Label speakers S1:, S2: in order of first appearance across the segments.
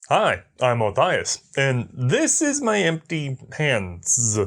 S1: Hi, I'm Matthias, and this is my empty hands.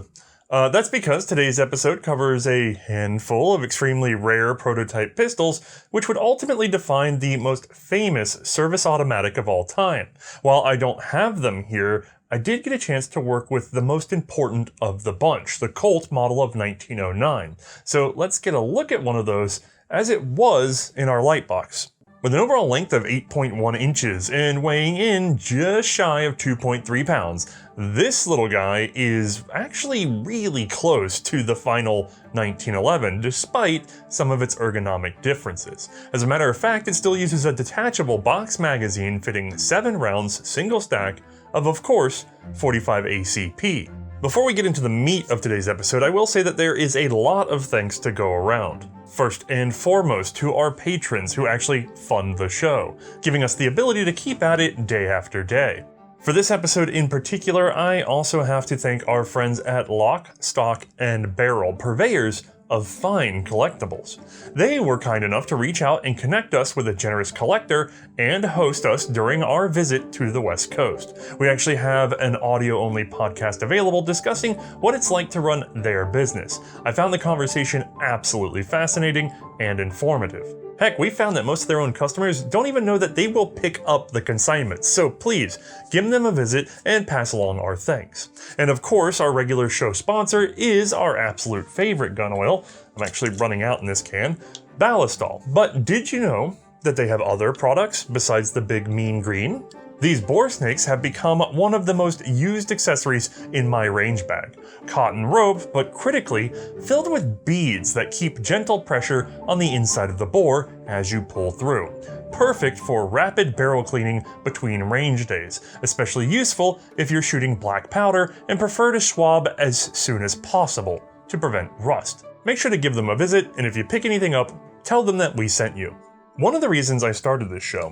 S1: That's because today's episode covers a handful of extremely rare prototype pistols, which would ultimately define the most famous service automatic of all time. While I don't have them here, I did get a chance to work with the most important of the bunch, the Colt model of 1909. So let's get a look at one of those as it was in our lightbox. With an overall length of 8.1 inches and weighing in just shy of 2.3 pounds, this little guy is actually really close to the final 1911, despite some of its ergonomic differences. As a matter of fact, it still uses a detachable box magazine fitting 7 rounds single stack of course, 45 ACP. Before we get into the meat of today's episode, I will say that there is a lot of thanks to go around. First and foremost to our patrons who actually fund the show, giving us the ability to keep at it day after day. For this episode in particular, I also have to thank our friends at Lock, Stock, and Barrel, purveyors of fine collectibles. They were kind enough to reach out and connect us with a generous collector and host us during our visit to the West Coast. We actually have an audio-only podcast available discussing what it's like to run their business. I found the conversation absolutely fascinating and informative. Heck, we found that most of their own customers don't even know that they will pick up the consignments, so please give them a visit and pass along our thanks. And of course, our regular show sponsor is our absolute favorite gun oil. I'm actually running out in this can, Ballistol. But did you know that they have other products besides the big mean green? These bore snakes have become one of the most used accessories in my range bag. Cotton rope, but critically, filled with beads that keep gentle pressure on the inside of the bore as you pull through. Perfect for rapid barrel cleaning between range days, especially useful if you're shooting black powder and prefer to swab as soon as possible to prevent rust. Make sure to give them a visit, and if you pick anything up, tell them that we sent you. One of the reasons I started this show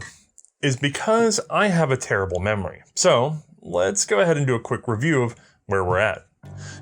S1: is because I have a terrible memory. So let's go ahead and do a quick review of where we're at.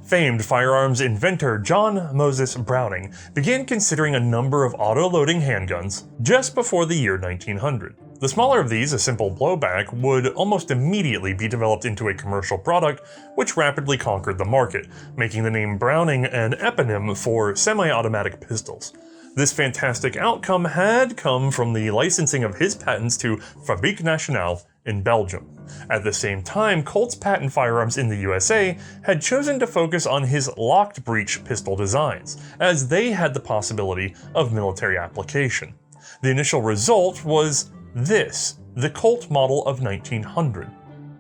S1: Famed firearms inventor John Moses Browning began considering a number of auto-loading handguns just before the year 1900. The smaller of these, a simple blowback, would almost immediately be developed into a commercial product, which rapidly conquered the market, making the name Browning an eponym for semi-automatic pistols. This fantastic outcome had come from the licensing of his patents to Fabrique Nationale in Belgium. At the same time, Colt's patent firearms in the USA had chosen to focus on his locked breech pistol designs, as they had the possibility of military application. The initial result was this, the Colt model of 1900.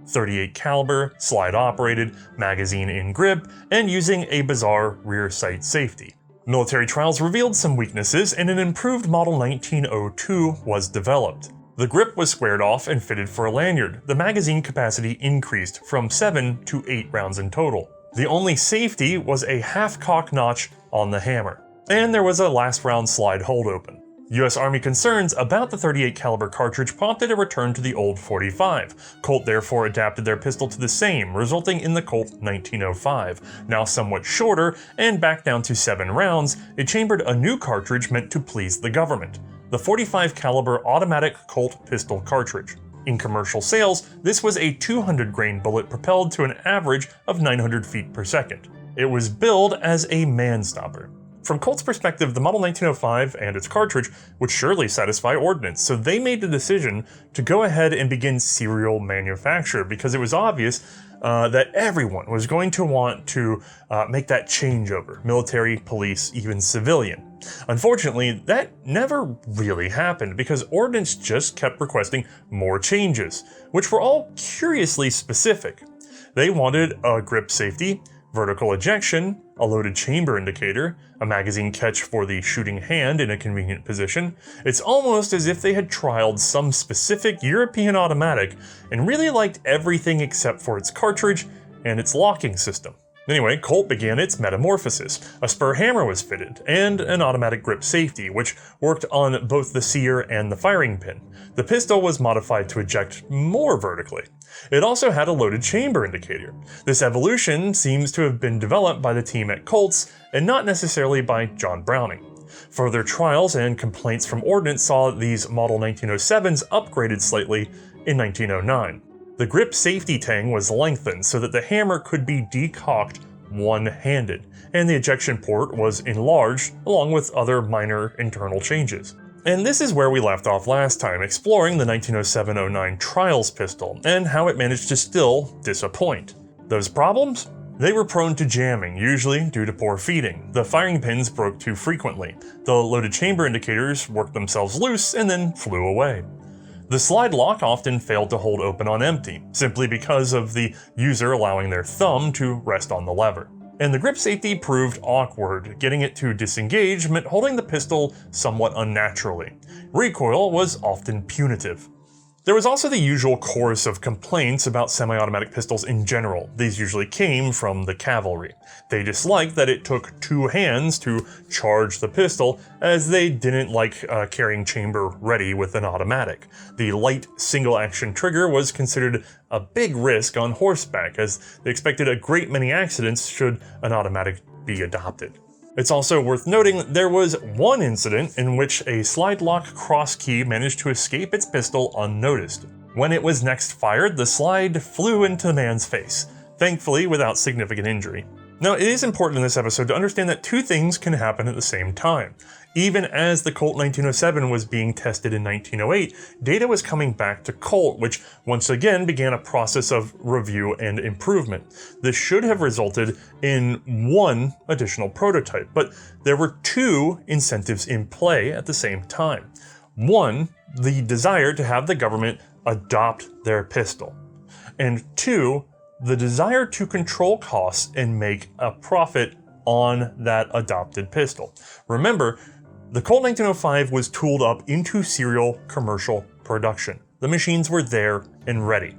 S1: 38 caliber, slide operated, magazine in grip, and using a bizarre rear sight safety. Military trials revealed some weaknesses, and an improved model 1902 was developed. The grip was squared off and fitted for a lanyard. The magazine capacity increased from 7 to 8 rounds in total. The only safety was a half-cock notch on the hammer. And there was a last round slide hold open. U.S. Army concerns about the 38 caliber cartridge prompted a return to the old 45. Colt therefore adapted their pistol to the same, resulting in the Colt 1905. Now somewhat shorter and back down to 7 rounds, it chambered a new cartridge meant to please the government, the 45 caliber automatic Colt pistol cartridge. In commercial sales, this was a 200 grain bullet propelled to an average of 900 feet per second. It was billed as a man-stopper. From Colt's perspective, the Model 1905 and its cartridge would surely satisfy ordnance, so they made the decision to go ahead and begin serial manufacture because it was obvious that everyone was going to want to make that changeover, military, police, even civilian. Unfortunately, that never really happened because ordnance just kept requesting more changes, which were all curiously specific. They wanted a grip safety, vertical ejection, a loaded chamber indicator, a magazine catch for the shooting hand in a convenient position. It's almost as if they had trialed some specific European automatic and really liked everything except for its cartridge and its locking system. Anyway, Colt began its metamorphosis. A spur hammer was fitted, and an automatic grip safety, which worked on both the sear and the firing pin. The pistol was modified to eject more vertically. It also had a loaded chamber indicator. This evolution seems to have been developed by the team at Colts, and not necessarily by John Browning. Further trials and complaints from Ordnance saw these Model 1907s upgraded slightly in 1909. The grip safety tang was lengthened so that the hammer could be decocked one-handed, and the ejection port was enlarged along with other minor internal changes. And this is where we left off last time, exploring the 1907-09 Trials pistol and how it managed to still disappoint. Those problems? They were prone to jamming, usually due to poor feeding. The firing pins broke too frequently. The loaded chamber indicators worked themselves loose and then flew away. The slide lock often failed to hold open on empty, simply because of the user allowing their thumb to rest on the lever. And the grip safety proved awkward. Getting it to disengage meant holding the pistol somewhat unnaturally. Recoil was often punitive. There was also the usual chorus of complaints about semi-automatic pistols in general. These usually came from the cavalry. They disliked that it took two hands to charge the pistol, as they didn't like carrying chamber ready with an automatic. The light single-action trigger was considered a big risk on horseback, as they expected a great many accidents should an automatic be adopted. It's also worth noting there was one incident in which a slide lock cross key managed to escape its pistol unnoticed. When it was next fired, the slide flew into the man's face, thankfully without significant injury. Now, it is important in this episode to understand that two things can happen at the same time. Even as the Colt 1907 was being tested in 1908, data was coming back to Colt, which once again began a process of review and improvement. This should have resulted in one additional prototype, but there were two incentives in play at the same time. One, the desire to have the government adopt their pistol, and two, the desire to control costs and make a profit on that adopted pistol. Remember, the Colt 1905 was tooled up into serial commercial production. The machines were there and ready.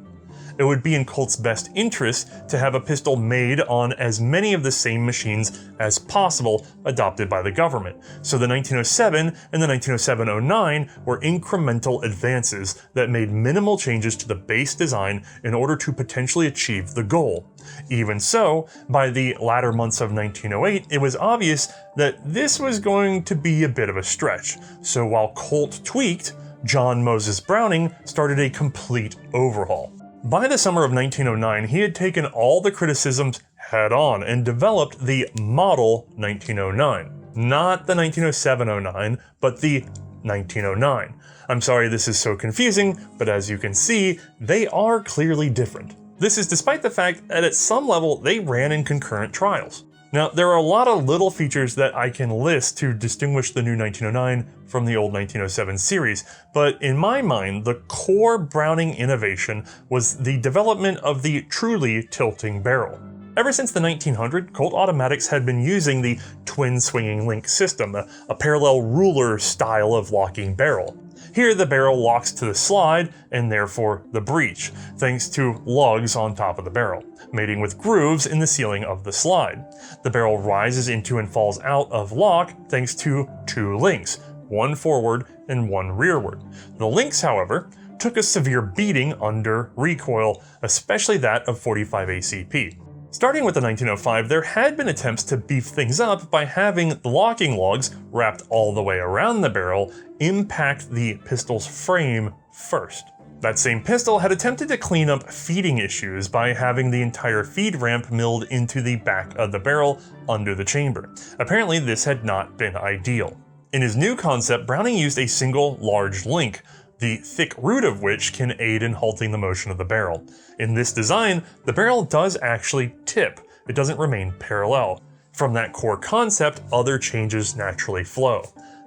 S1: It would be in Colt's best interest to have a pistol made on as many of the same machines as possible adopted by the government. So the 1907 and the 1907-09 were incremental advances that made minimal changes to the base design in order to potentially achieve the goal. Even so, by the latter months of 1908, it was obvious that this was going to be a bit of a stretch. So while Colt tweaked, John Moses Browning started a complete overhaul. By the summer of 1909, he had taken all the criticisms head on and developed the Model 1909. Not the 1907-09, but the 1909. I'm sorry this is so confusing, but as you can see, they are clearly different. This is despite the fact that at some level they ran in concurrent trials. Now, there are a lot of little features that I can list to distinguish the new 1909 from the old 1907 series, but in my mind, the core Browning innovation was the development of the truly tilting barrel. Ever since the 1900s, Colt automatics had been using the twin swinging link system, a parallel ruler style of locking barrel. Here the barrel locks to the slide and therefore the breech, thanks to lugs on top of the barrel, mating with grooves in the ceiling of the slide. The barrel rises into and falls out of lock thanks to two links, one forward and one rearward. The links, however, took a severe beating under recoil, especially that of 45 ACP. Starting with the 1905, there had been attempts to beef things up by having the locking lugs wrapped all the way around the barrel impact the pistol's frame first. That same pistol had attempted to clean up feeding issues by having the entire feed ramp milled into the back of the barrel under the chamber. Apparently, this had not been ideal. In his new concept, Browning used a single large link, the thick root of which can aid in halting the motion of the barrel. In this design, the barrel does actually tip. It doesn't remain parallel. From that core concept, other changes naturally flow.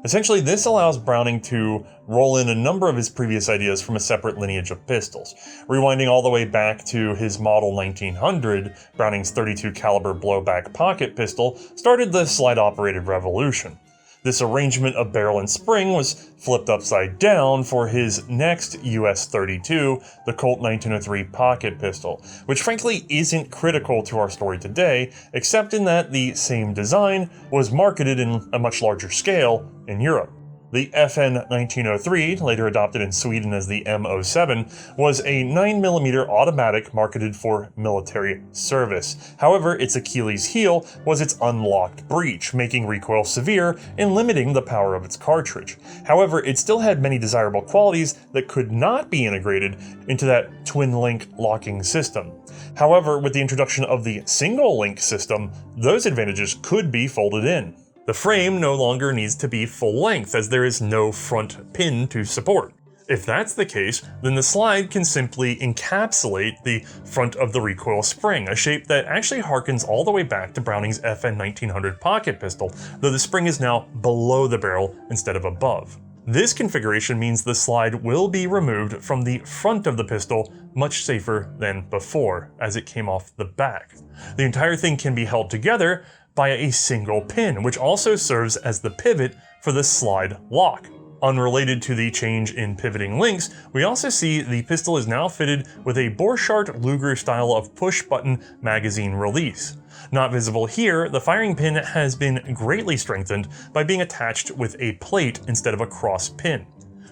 S1: Essentially, this allows Browning to roll in a number of his previous ideas from a separate lineage of pistols. Rewinding all the way back to his Model 1900, Browning's .32 caliber blowback pocket pistol started the slide-operated revolution. This arrangement of barrel and spring was flipped upside down for his next US .32, the Colt 1903 pocket pistol, which frankly isn't critical to our story today, except in that the same design was marketed in a much larger scale in Europe. The FN 1903, later adopted in Sweden as the M07, was a 9mm automatic marketed for military service. However, its Achilles heel was its unlocked breech, making recoil severe and limiting the power of its cartridge. However, it still had many desirable qualities that could not be integrated into that twin-link locking system. However, with the introduction of the single-link system, those advantages could be folded in. The frame no longer needs to be full length as there is no front pin to support. If that's the case, then the slide can simply encapsulate the front of the recoil spring, a shape that actually harkens all the way back to Browning's FN 1900 pocket pistol, though the spring is now below the barrel instead of above. This configuration means the slide will be removed from the front of the pistol much safer than before, as it came off the back. The entire thing can be held together by a single pin, which also serves as the pivot for the slide lock. Unrelated to the change in pivoting links, we also see the pistol is now fitted with a Borchardt Luger style of push-button magazine release. Not visible here, the firing pin has been greatly strengthened by being attached with a plate instead of a cross pin.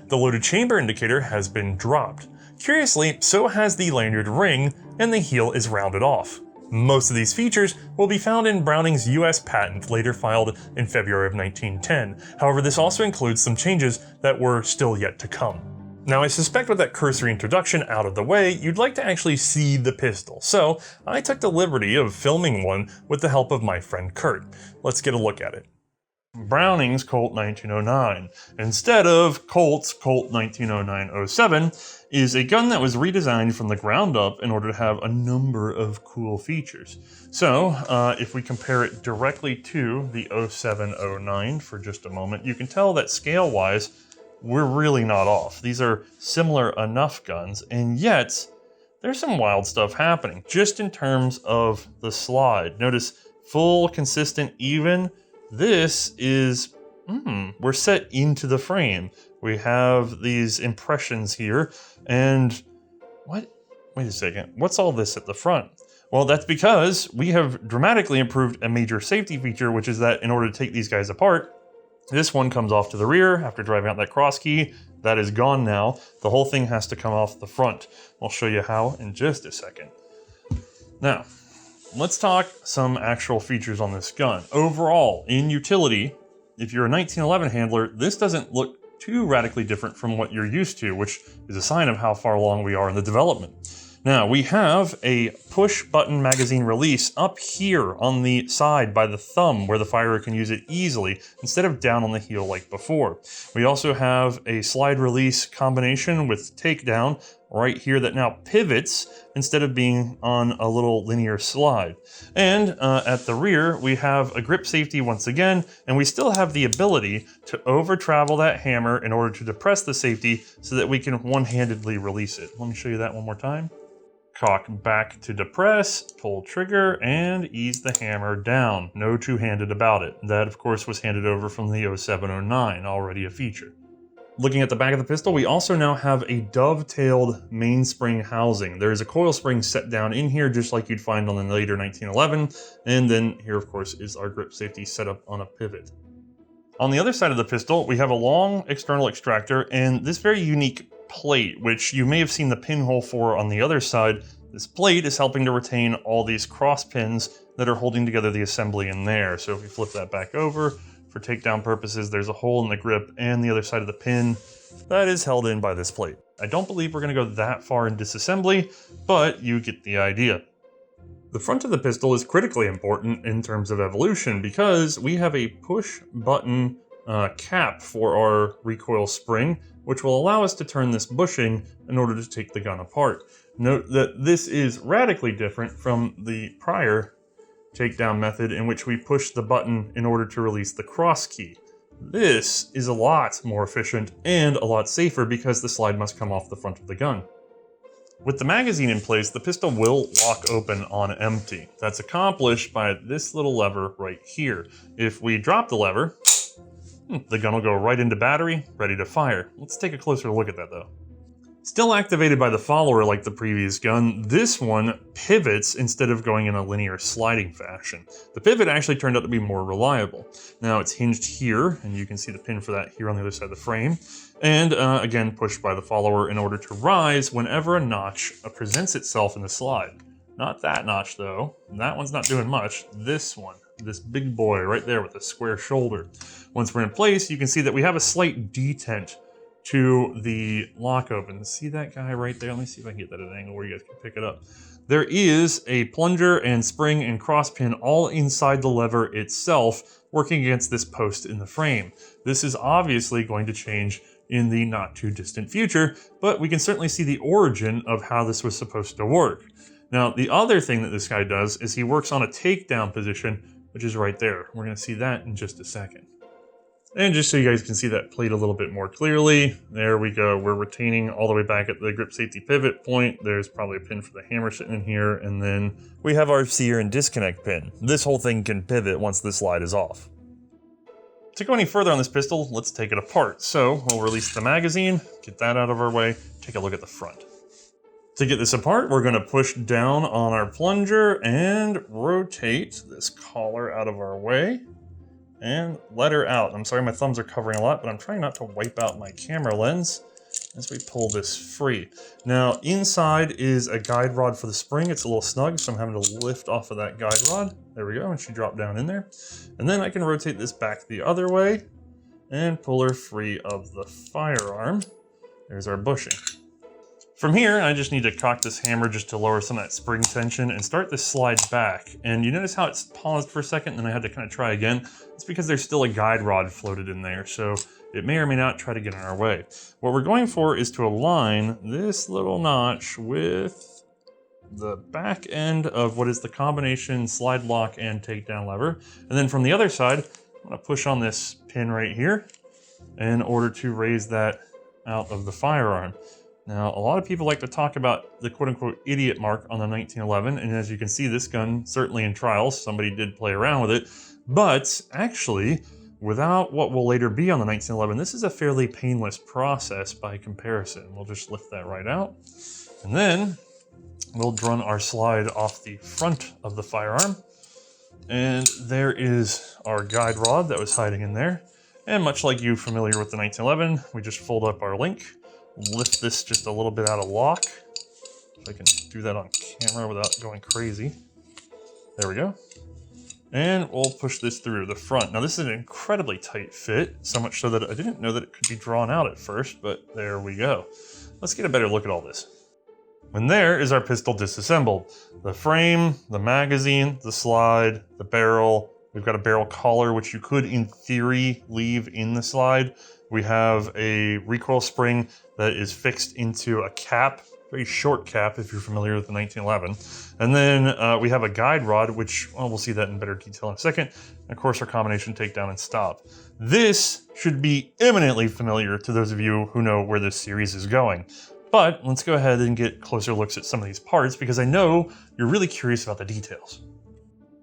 S1: The loaded chamber indicator has been dropped. Curiously, so has the lanyard ring, and the heel is rounded off. Most of these features will be found in Browning's US patent, later filed in February of 1910. However, this also includes some changes that were still yet to come. Now, I suspect with that cursory introduction out of the way, you'd like to actually see the pistol, so I took the liberty of filming one with the help of my friend Kurt. Let's get a look at it. Browning's Colt 1909, instead of Colt's Colt 1909-07, is a gun that was redesigned from the ground up in order to have a number of cool features. So, if we compare it directly to the 07-09 for just a moment, you can tell that scale-wise, we're really not off. These are similar enough guns, and yet, there's some wild stuff happening, just in terms of the slide. Notice, full, consistent, even. This is, we're set into the frame. We have these impressions here, and wait a second, what's all this at the front? Well, that's because we have dramatically improved a major safety feature, which is that in order to take these guys apart, this one comes off to the rear after driving out that cross key. That is gone now. The whole thing has to come off the front. I'll show you how in just a second. Now, let's talk some actual features on this gun. Overall, in utility, if you're a 1911 handler, this doesn't look too radically different from what you're used to, which is a sign of how far along we are in the development. Now, we have a push-button magazine release up here on the side by the thumb where the firer can use it easily instead of down on the heel like before. We also have a slide release combination with takedown right here that now pivots instead of being on a little linear slide. And at the rear, we have a grip safety once again, and we still have the ability to over travel that hammer in order to depress the safety so that we can one-handedly release it. Let me show you that one more time. Cock back to depress, pull trigger, and ease the hammer down. No two-handed about it. That, of course, was handed over from the 07-09, already a feature. Looking at the back of the pistol, we also now have a dovetailed mainspring housing. There is a coil spring set down in here, just like you'd find on the later 1911, and then here, of course, is our grip safety set up on a pivot. On the other side of the pistol, we have a long external extractor and this very unique plate, which you may have seen the pinhole for on the other side. This plate is helping to retain all these cross pins that are holding together the assembly in there. So if we flip that back over, for takedown purposes, there's a hole in the grip and the other side of the pin that is held in by this plate. I don't believe we're going to go that far in disassembly, but you get the idea. The front of the pistol is critically important in terms of evolution because we have a push button cap for our recoil spring, which will allow us to turn this bushing in order to take the gun apart. Note that this is radically different from the prior takedown method in which we push the button in order to release the cross key. This is a lot more efficient and a lot safer because the slide must come off the front of the gun. With the magazine in place, the pistol will lock open on empty. That's accomplished by this little lever right here. If we drop the lever, the gun will go right into battery, ready to fire. Let's take a closer look at that though. Still activated by the follower like the previous gun, this one pivots instead of going in a linear sliding fashion. The pivot actually turned out to be more reliable. Now it's hinged here, and you can see the pin for that here on the other side of the frame. And again, pushed by the follower in order to rise whenever a notch presents itself in the slide. Not that notch though, that one's not doing much. This one, this big boy right there with the square shoulder. Once we're in place, you can see that we have a slight detent to the lock open. See that guy right there? Let me see if I can get that at an angle where you guys can pick it up. There is a plunger and spring and cross pin all inside the lever itself, working against this post in the frame. This is obviously going to change in the not too distant future, but we can certainly see the origin of how this was supposed to work. Now, the other thing that this guy does is he works on a takedown position, which is right there. We're gonna see that in just a second. And just so you guys can see that plate a little bit more clearly, there we go. We're retaining all the way back at the grip safety pivot point. There's probably a pin for the hammer sitting in here, and then we have our sear and disconnect pin. This whole thing can pivot once the slide is off. To go any further on this pistol, let's take it apart. So we'll release the magazine, get that out of our way, take a look at the front. To get this apart, we're gonna push down on our plunger and rotate this collar out of our way. And let her out. I'm sorry my thumbs are covering a lot, but I'm trying not to wipe out my camera lens as we pull this free. Now, inside is a guide rod for the spring. It's a little snug, so I'm having to lift off of that guide rod. There we go, and she dropped down in there. And then I can rotate this back the other way and pull her free of the firearm. There's our bushing. From here, I just need to cock this hammer just to lower some of that spring tension and start this slide back. And you notice how it's paused for a second and then I had to kind of try again? It's because there's still a guide rod floated in there, so it may or may not try to get in our way. What we're going for is to align this little notch with the back end of what is the combination slide lock and takedown lever. And then from the other side, I'm gonna push on this pin right here in order to raise that out of the firearm. Now, a lot of people like to talk about the quote-unquote idiot mark on the 1911, and as you can see, this gun, certainly in trials, somebody did play around with it, but actually, without what will later be on the 1911, this is a fairly painless process by comparison. We'll just lift that right out, and then we'll run our slide off the front of the firearm, and there is our guide rod that was hiding in there, and much like you familiar with the 1911, we just fold up our link, lift this just a little bit out of lock. If I can do that on camera without going crazy. There we go. And we'll push this through the front. Now this is an incredibly tight fit, so much so that I didn't know that it could be drawn out at first, but there we go. Let's get a better look at all this. And there is our pistol disassembled. The frame, the magazine, the slide, the barrel. We've got a barrel collar, which you could, in theory, leave in the slide. We have a recoil spring that is fixed into a cap, very short cap if you're familiar with the 1911. And then we have a guide rod, which, well, we'll see that in better detail in a second. And of course, our combination takedown and stop. This should be eminently familiar to those of you who know where this series is going. But let's go ahead and get closer looks at some of these parts because I know you're really curious about the details.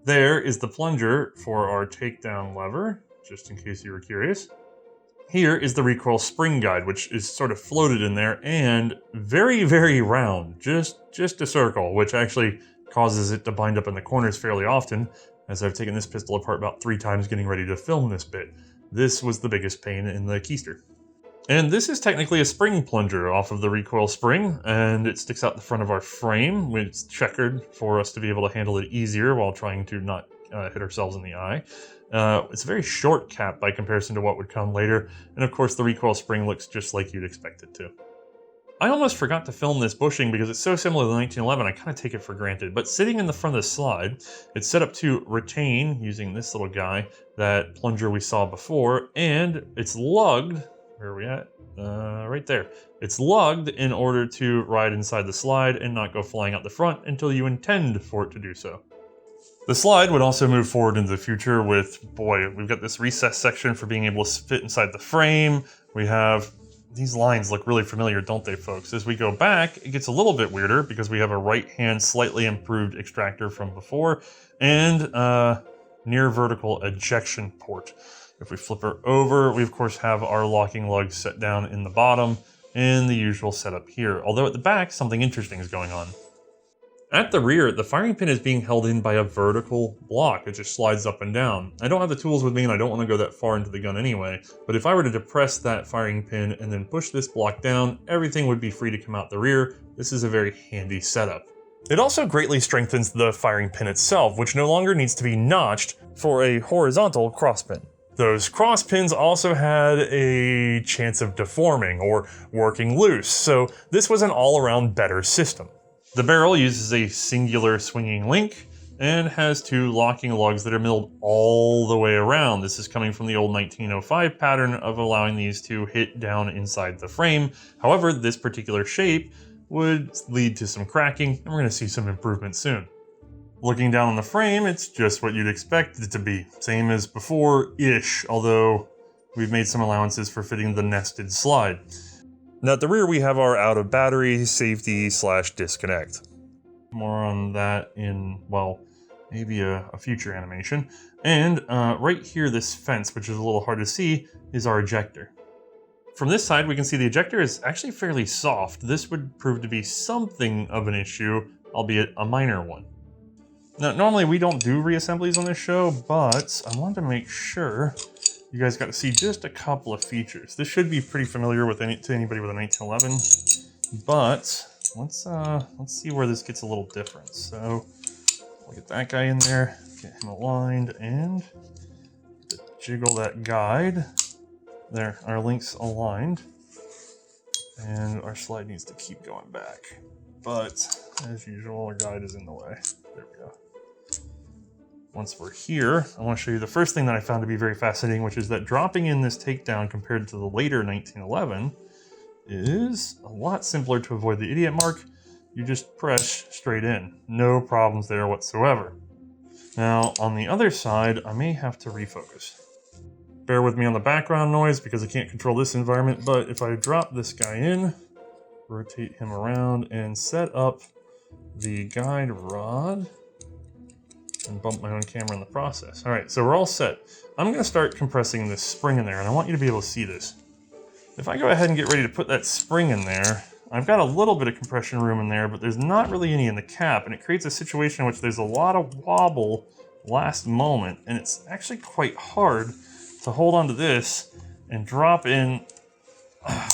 S1: There is the plunger for our takedown lever, just in case you were curious. Here is the recoil spring guide, which is sort of floated in there and very, very round, just a circle, which actually causes it to bind up in the corners fairly often, as I've taken this pistol apart about 3 times getting ready to film this bit. This was the biggest pain in the keister. And this is technically a spring plunger off of the recoil spring, and it sticks out the front of our frame. It's checkered for us to be able to handle it easier while trying to not hit ourselves in the eye. It's a very short cap by comparison to what would come later, and of course the recoil spring looks just like you'd expect it to. I almost forgot to film this bushing because it's so similar to the 1911, I kind of take it for granted, but sitting in the front of the slide, it's set up to retain, using this little guy, that plunger we saw before, and it's lugged, where are we at? Right there. It's lugged in order to ride inside the slide and not go flying out the front until you intend for it to do so. The slide would also move forward into the future with, boy, we've got this recess section for being able to fit inside the frame. We have, these lines look really familiar, don't they, folks? As we go back, it gets a little bit weirder because we have a right-hand slightly improved extractor from before and near vertical ejection port. If we flip her over, we of course have our locking lugs set down in the bottom and the usual setup here, although at the back something interesting is going on. At the rear, the firing pin is being held in by a vertical block. It just slides up and down. I don't have the tools with me and I don't want to go that far into the gun anyway, but if I were to depress that firing pin and then push this block down, everything would be free to come out the rear. This is a very handy setup. It also greatly strengthens the firing pin itself, which no longer needs to be notched for a horizontal crosspin. Those cross pins also had a chance of deforming or working loose, so this was an all-around better system. The barrel uses a singular swinging link and has two locking lugs that are milled all the way around. This is coming from the old 1905 pattern of allowing these to hit down inside the frame. However, this particular shape would lead to some cracking, and we're going to see some improvement soon. Looking down on the frame, it's just what you'd expect it to be. Same as before-ish, although we've made some allowances for fitting the nested slide. Now at the rear we have our out of battery safety / disconnect. More on that in, well, maybe a future animation. And right here, this fence, which is a little hard to see, is our ejector. From this side, we can see the ejector is actually fairly soft. This would prove to be something of an issue, albeit a minor one. Now, normally we don't do reassemblies on this show, but I wanted to make sure you guys got to see just a couple of features. This should be pretty familiar with to anybody with a 1911, but let's see where this gets a little different. So we'll get that guy in there, get him aligned, and jiggle that guide. There, our link's aligned, and our slide needs to keep going back. But as usual, our guide is in the way. There we go. Once we're here, I want to show you the first thing that I found to be very fascinating, which is that dropping in this takedown compared to the later 1911 is a lot simpler to avoid the idiot mark. You just press straight in. No problems there whatsoever. Now, on the other side, I may have to refocus. Bear with me on the background noise because I can't control this environment, but if I drop this guy in, rotate him around, and set up the guide rod, and bump my own camera in the process. All right, so we're all set. I'm gonna start compressing this spring in there, and I want you to be able to see this. If I go ahead and get ready to put that spring in there, I've got a little bit of compression room in there, but there's not really any in the cap, and it creates a situation in which there's a lot of wobble last moment, and it's actually quite hard to hold onto this and drop in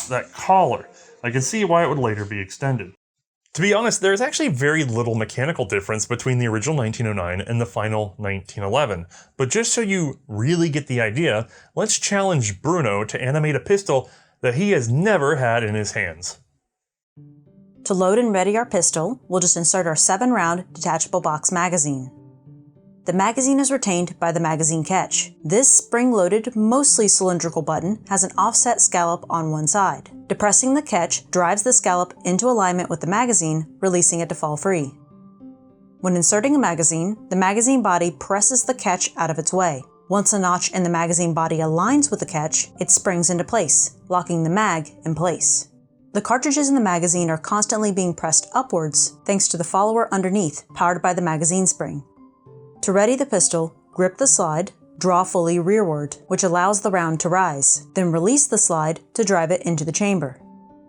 S1: that collar. I can see why it would later be extended. To be honest, there's actually very little mechanical difference between the original 1909 and the final 1911. But just so you really get the idea, let's challenge Bruno to animate a pistol that he has never had in his hands.
S2: To load and ready our pistol, we'll just insert our 7-round detachable box magazine. The magazine is retained by the magazine catch. This spring-loaded, mostly cylindrical button has an offset scallop on one side. Depressing the catch drives the scallop into alignment with the magazine, releasing it to fall free. When inserting a magazine, the magazine body presses the catch out of its way. Once a notch in the magazine body aligns with the catch, it springs into place, locking the mag in place. The cartridges in the magazine are constantly being pressed upwards thanks to the follower underneath, powered by the magazine spring. To ready the pistol, grip the slide, draw fully rearward, which allows the round to rise, then release the slide to drive it into the chamber.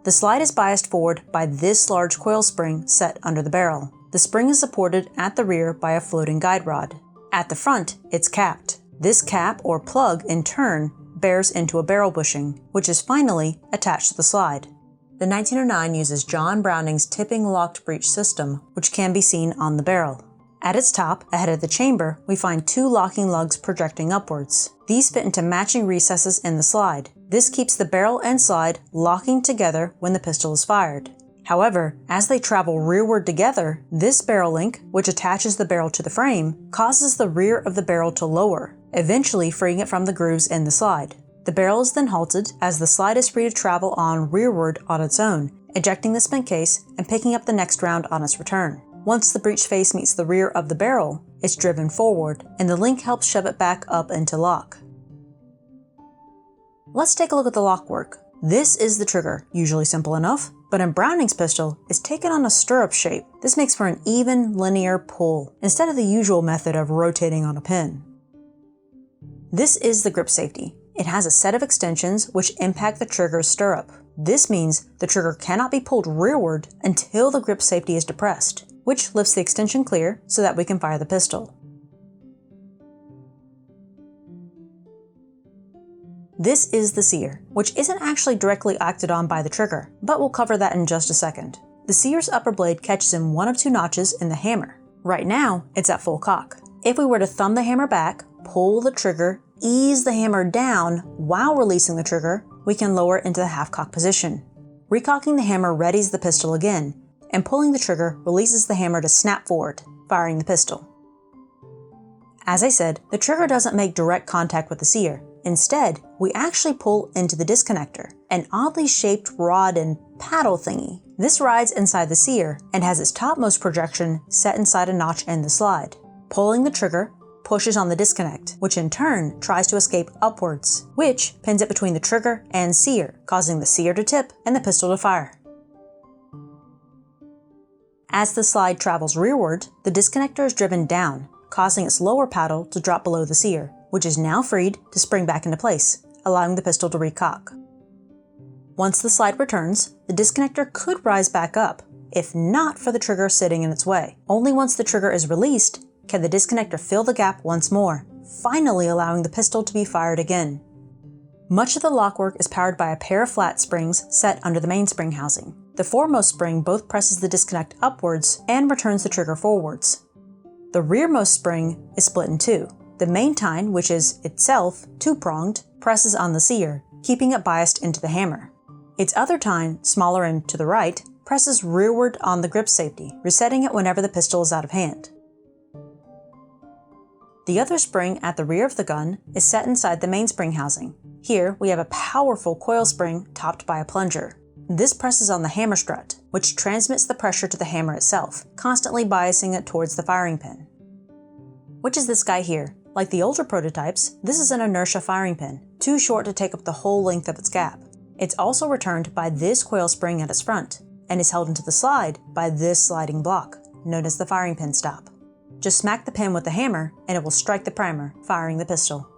S2: The slide is biased forward by this large coil spring set under the barrel. The spring is supported at the rear by a floating guide rod. At the front, it's capped. This cap or plug, in turn, bears into a barrel bushing, which is finally attached to the slide. The 1909 uses John Browning's tipping locked breech system, which can be seen on the barrel. At its top, ahead of the chamber, we find 2 locking lugs projecting upwards. These fit into matching recesses in the slide. This keeps the barrel and slide locking together when the pistol is fired. However, as they travel rearward together, this barrel link, which attaches the barrel to the frame, causes the rear of the barrel to lower, eventually freeing it from the grooves in the slide. The barrel is then halted as the slide is free to travel on rearward on its own, ejecting the spent case and picking up the next round on its return. Once the breech face meets the rear of the barrel, it's driven forward, and the link helps shove it back up into lock. Let's take a look at the lock work. This is the trigger, usually simple enough, but in Browning's pistol, it's taken on a stirrup shape. This makes for an even, linear pull, instead of the usual method of rotating on a pin. This is the grip safety. It has a set of extensions which impact the trigger's stirrup. This means the trigger cannot be pulled rearward until the grip safety is depressed, which lifts the extension clear so that we can fire the pistol. This is the sear, which isn't actually directly acted on by the trigger, but we'll cover that in just a second. The sear's upper blade catches in one of two notches in the hammer. Right now, it's at full cock. If we were to thumb the hammer back, pull the trigger, ease the hammer down while releasing the trigger, we can lower it into the half-cock position. Recocking the hammer readies the pistol again, and pulling the trigger releases the hammer to snap forward, firing the pistol. As I said, the trigger doesn't make direct contact with the sear. Instead, we actually pull into the disconnector, an oddly shaped rod and paddle thingy. This rides inside the sear and has its topmost projection set inside a notch in the slide. Pulling the trigger pushes on the disconnect, which in turn tries to escape upwards, which pins it between the trigger and sear, causing the sear to tip and the pistol to fire. As the slide travels rearward, the disconnector is driven down, causing its lower paddle to drop below the sear, which is now freed to spring back into place, allowing the pistol to recock. Once the slide returns, the disconnector could rise back up, if not for the trigger sitting in its way. Only once the trigger is released can the disconnector fill the gap once more, finally allowing the pistol to be fired again. Much of the lockwork is powered by a pair of flat springs set under the mainspring housing. The foremost spring both presses the disconnect upwards and returns the trigger forwards. The rearmost spring is split in two. The main tine, which is itself two-pronged, presses on the sear, keeping it biased into the hammer. Its other tine, smaller and to the right, presses rearward on the grip safety, resetting it whenever the pistol is out of hand. The other spring at the rear of the gun is set inside the mainspring housing. Here we have a powerful coil spring topped by a plunger. This presses on the hammer strut, which transmits the pressure to the hammer itself, constantly biasing it towards the firing pin. Which is this guy here. Like the older prototypes, this is an inertia firing pin, too short to take up the whole length of its gap. It's also returned by this coil spring at its front, and is held into the slide by this sliding block, known as the firing pin stop. Just smack the pin with the hammer, and it will strike the primer, firing the pistol.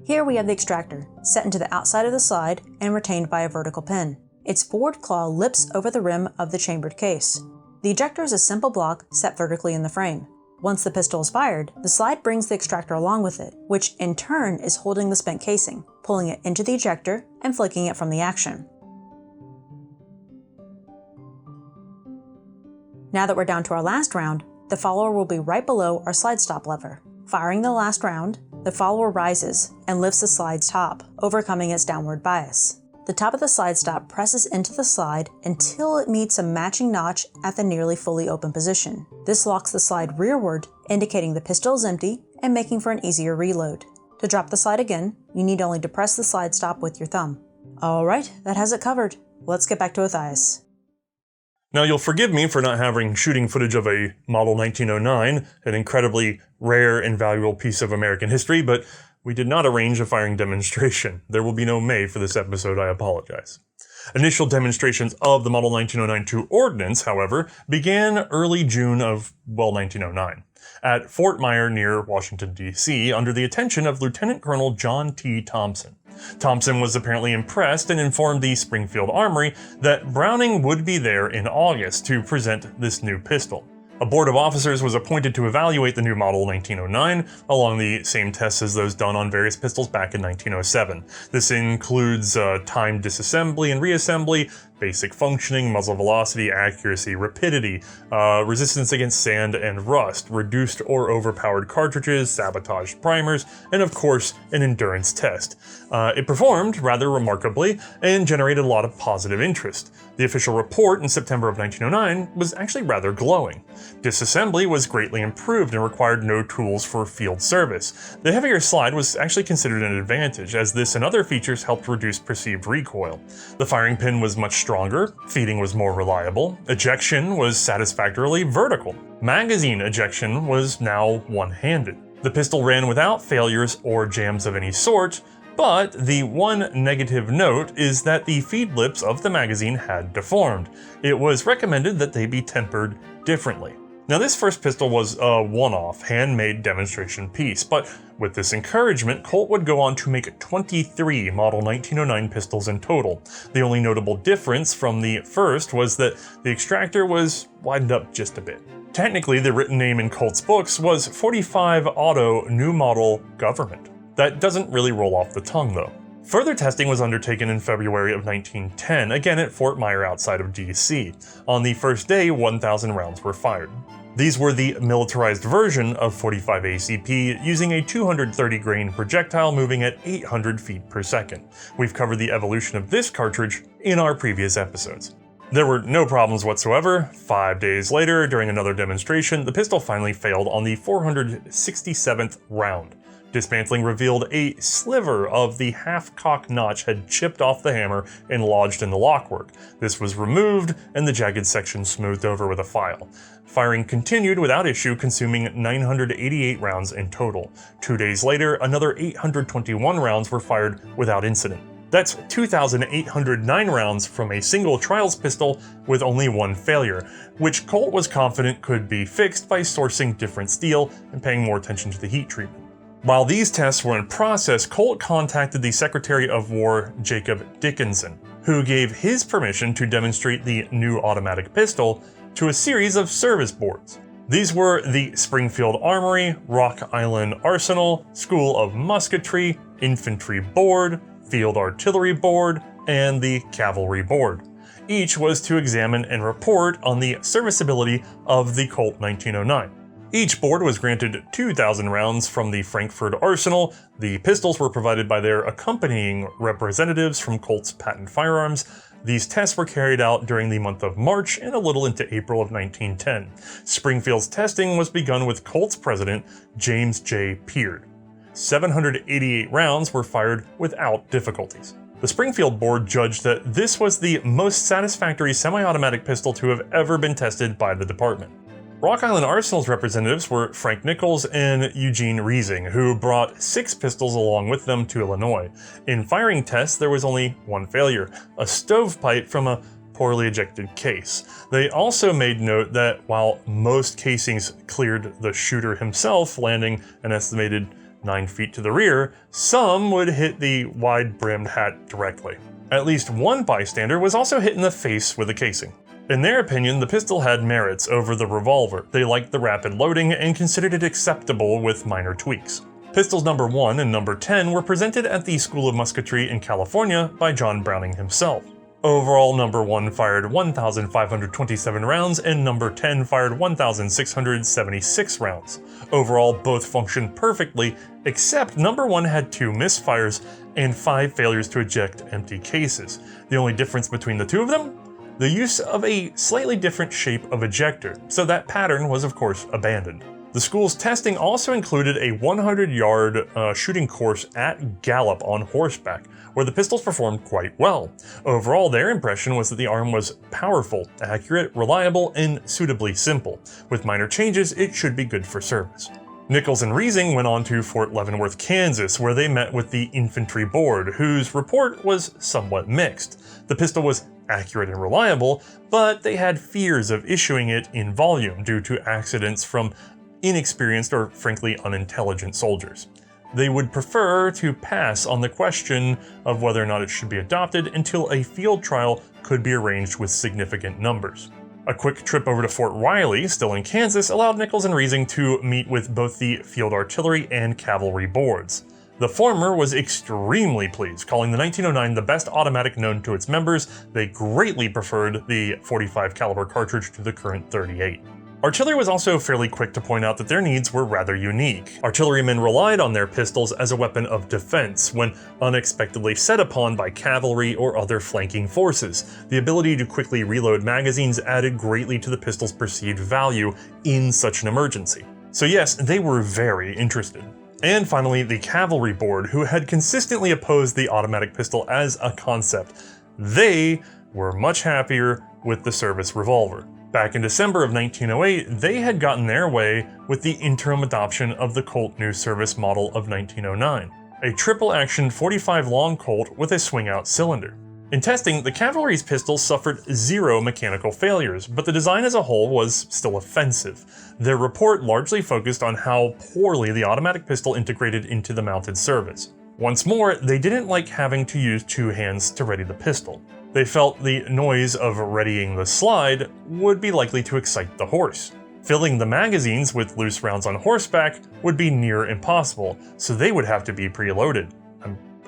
S2: Here we have the extractor, set into the outside of the slide and retained by a vertical pin. Its forward claw lips over the rim of the chambered case. The ejector is a simple block set vertically in the frame. Once the pistol is fired, the slide brings the extractor along with it, which in turn is holding the spent casing, pulling it into the ejector and flicking it from the action. Now that we're down to our last round, the follower will be right below our slide stop lever. Firing the last round, the follower rises and lifts the slide's top, overcoming its downward bias. The top of the slide stop presses into the slide until it meets a matching notch at the nearly fully open position. This locks the slide rearward, indicating the pistol is empty and making for an easier reload. To drop the slide again, you need only depress the slide stop with your thumb. Alright, that has it covered. Let's get back to Othais.
S1: Now you'll forgive me for not having shooting footage of a Model 1909, an incredibly rare and valuable piece of American history, but we did not arrange a firing demonstration. There will be no May for this episode, I apologize. Initial demonstrations of the Model 1909-2 ordnance, however, began early June of, 1909, at Fort Myer near Washington, D.C., under the attention of Lieutenant Colonel John T. Thompson. Thompson was apparently impressed and informed the Springfield Armory that Browning would be there in August to present this new pistol. A board of officers was appointed to evaluate the new Model 1909 along the same tests as those done on various pistols back in 1907. This includes timed disassembly and reassembly, basic functioning, muzzle velocity, accuracy, rapidity, resistance against sand and rust, reduced or overpowered cartridges, sabotaged primers, and of course, an endurance test. It performed rather remarkably and generated a lot of positive interest. The official report in September of 1909 was actually rather glowing. Disassembly was greatly improved and required no tools for field service. The heavier slide was actually considered an advantage, as this and other features helped reduce perceived recoil. The firing pin was much stronger, feeding was more reliable, ejection was satisfactorily vertical. Magazine ejection was now one-handed. The pistol ran without failures or jams of any sort, but the one negative note is that the feed lips of the magazine had deformed. It was recommended that they be tempered differently. Now this first pistol was a one-off, handmade demonstration piece, but with this encouragement, Colt would go on to make 23 Model 1909 pistols in total. The only notable difference from the first was that the extractor was widened up just a bit. Technically, the written name in Colt's books was 45 Auto New Model Government. That doesn't really roll off the tongue though. Further testing was undertaken in February of 1910, again at Fort Myer outside of DC. On the first day, 1,000 rounds were fired. These were the militarized version of 45 ACP, using a 230 grain projectile moving at 800 feet per second. We've covered the evolution of this cartridge in our previous episodes. There were no problems whatsoever. 5 days later, during another demonstration, the pistol finally failed on the 467th round. Dismantling revealed a sliver of the half-cock notch had chipped off the hammer and lodged in the lockwork. This was removed and the jagged section smoothed over with a file. Firing continued without issue, consuming 988 rounds in total. 2 days later, another 821 rounds were fired without incident. That's 2,809 rounds from a single trials pistol with only one failure, which Colt was confident could be fixed by sourcing different steel and paying more attention to the heat treatment. While these tests were in process, Colt contacted the Secretary of War, Jacob Dickinson, who gave his permission to demonstrate the new automatic pistol to a series of service boards. These were the Springfield Armory, Rock Island Arsenal, School of Musketry, Infantry Board, Field Artillery Board, and the Cavalry Board. Each was to examine and report on the serviceability of the Colt 1909. Each board was granted 2,000 rounds from the Frankfurt Arsenal. The pistols were provided by their accompanying representatives from Colt's Patent Firearms. These tests were carried out during the month of March and a little into April of 1910. Springfield's testing was begun with Colt's president, James J. Peard. 788 rounds were fired without difficulties. The Springfield board judged that this was the most satisfactory semi-automatic pistol to have ever been tested by the department. Rock Island Arsenal's representatives were Frank Nichols and Eugene Reising, who brought 6 pistols along with them to Illinois. In firing tests, there was only one failure, a stovepipe from a poorly ejected case. They also made note that while most casings cleared the shooter himself, landing an estimated 9 feet to the rear, some would hit the wide-brimmed hat directly. At least one bystander was also hit in the face with a casing. In their opinion, the pistol had merits over the revolver. They liked the rapid loading and considered it acceptable with minor tweaks. Pistols number 1 and number 10 were presented at the School of Musketry in California by John Browning himself. Overall, number 1 fired 1,527 rounds and number 10 fired 1,676 rounds. Overall, both functioned perfectly, except number 1 had 2 misfires and 5 failures to eject empty cases. The only difference between the two of them? The use of a slightly different shape of ejector, so that pattern was of course abandoned. The school's testing also included a 100-yard shooting course at Gallup on horseback, where the pistols performed quite well. Overall, their impression was that the arm was powerful, accurate, reliable, and suitably simple. With minor changes, it should be good for service. Nichols and Reising went on to Fort Leavenworth, Kansas, where they met with the Infantry Board, whose report was somewhat mixed. The pistol was accurate and reliable, but they had fears of issuing it in volume due to accidents from inexperienced or frankly unintelligent soldiers. They would prefer to pass on the question of whether or not it should be adopted until a field trial could be arranged with significant numbers. A quick trip over to Fort Riley, still in Kansas, allowed Nichols and Reising to meet with both the Field Artillery and Cavalry boards. The former was extremely pleased, calling the 1909 the best automatic known to its members. They greatly preferred the .45 caliber cartridge to the current .38. Artillery was also fairly quick to point out that their needs were rather unique. Artillerymen relied on their pistols as a weapon of defense when unexpectedly set upon by cavalry or other flanking forces. The ability to quickly reload magazines added greatly to the pistol's perceived value in such an emergency. So yes, they were very interested. And finally, the Cavalry Board, who had consistently opposed the automatic pistol as a concept. They were much happier with the service revolver. Back in December of 1908, they had gotten their way with the interim adoption of the Colt New Service model of 1909, a triple-action .45 long Colt with a swing-out cylinder. In testing, the cavalry's pistols suffered 0 mechanical failures, but the design as a whole was still offensive. Their report largely focused on how poorly the automatic pistol integrated into the mounted service. Once more, they didn't like having to use 2 hands to ready the pistol. They felt the noise of readying the slide would be likely to excite the horse. Filling the magazines with loose rounds on horseback would be near impossible, so they would have to be preloaded.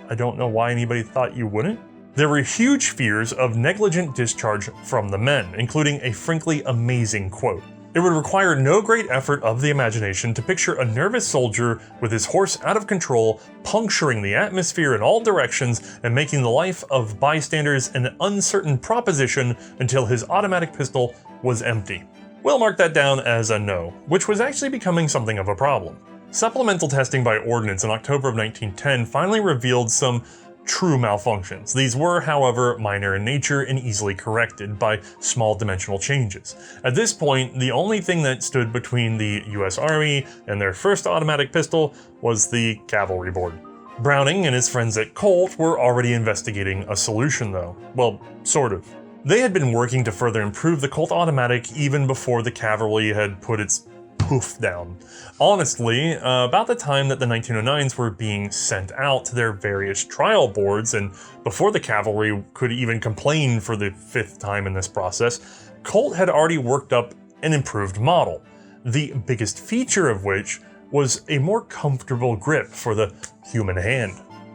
S1: I don't know why anybody thought you wouldn't. There were huge fears of negligent discharge from the men, including a frankly amazing quote. It would require no great effort of the imagination to picture a nervous soldier with his horse out of control, puncturing the atmosphere in all directions and making the life of bystanders an uncertain proposition until his automatic pistol was empty. We'll mark that down as a no, which was actually becoming something of a problem. Supplemental testing by Ordnance in October of 1910 finally revealed some true malfunctions. These were, however, minor in nature and easily corrected by small dimensional changes. At this point, the only thing that stood between the US Army and their first automatic pistol was the cavalry board. Browning and his friends at Colt were already investigating a solution though. Well, sort of. They had been working to further improve the Colt automatic even before the cavalry had put its poof down. Honestly, about the time that the 1909s were being sent out to their various trial boards, and before the cavalry could even complain for the 5th time in this process, Colt had already worked up an improved model, the biggest feature of which was a more comfortable grip for the human hand.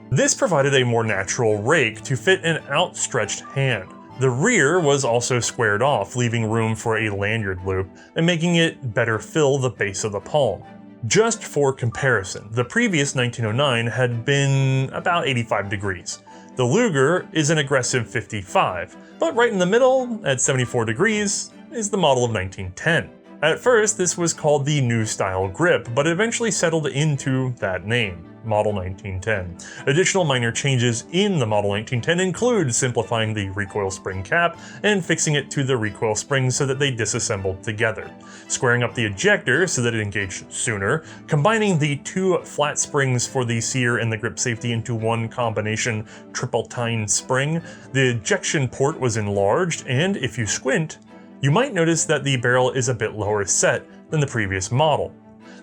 S1: This provided a more natural rake to fit an outstretched hand. The rear was also squared off, leaving room for a lanyard loop and making it better fill the base of the palm. Just for comparison, the previous 1909 had been about 85 degrees. The Luger is an aggressive 55, but right in the middle, at 74 degrees, is the model of 1910. At first, this was called the New Style Grip, but eventually settled into that name, Model 1910. Additional minor changes in the Model 1910 include simplifying the recoil spring cap and fixing it to the recoil springs so that they disassembled together, squaring up the ejector so that it engaged sooner, combining the 2 flat springs for the sear and the grip safety into one combination triple-tine spring. The ejection port was enlarged, and if you squint, you might notice that the barrel is a bit lower set than the previous model.